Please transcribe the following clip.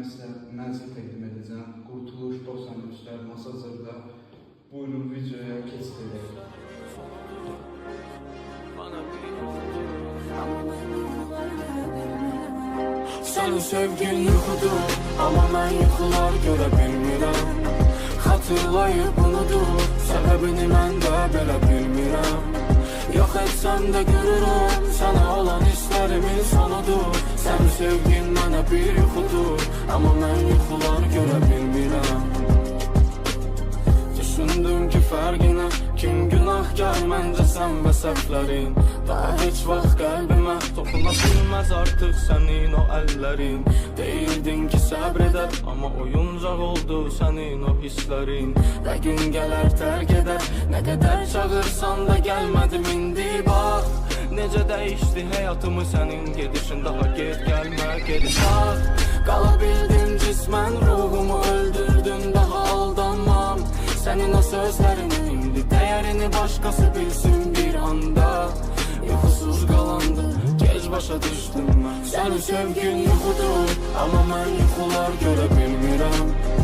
sizə mənzil təqdim edəcəm. Qurtuluş 93-lər Masazırda. Buyurun videoya keçid edək. Sənin sevgin yuxudur, amma mən yuxular görə bilmirəm. Xatırlayıb unudur, səbəbini mən də belə bilmirəm. Yox etsəm də görürəm, sənə olan hisslərimin sonudur. Sənin sevgin mənə bir yuxudur, amma mən yuxular görə bilmirəm. Düşündüm ki fərqinə, kim günahkar məncə sən və səhvlərin. Daha heç vaxt qəlbimə toxuna bilməz artıq sənin o əllərin. Deyirdin ki səbr edər, amma oyuncaq oldu sənin o hisslərin. Və gün gələr tərk edər, nə qədər çağırsan da gəlmədim indi bax. Necə dəyişdi həyatımı sənin gedişin, daha get gəlmə gedişat. Qala bildim cismən, ruhumu öldürdün, daha aldanmam. Sənin o sözlərinin indi dəyərini başqası bilsin bir anda. Yuxusuz qalandı, gec başa düşdüm mən. Sənin sevgin yuxudur, amma mən yuxular görə bilmirəm.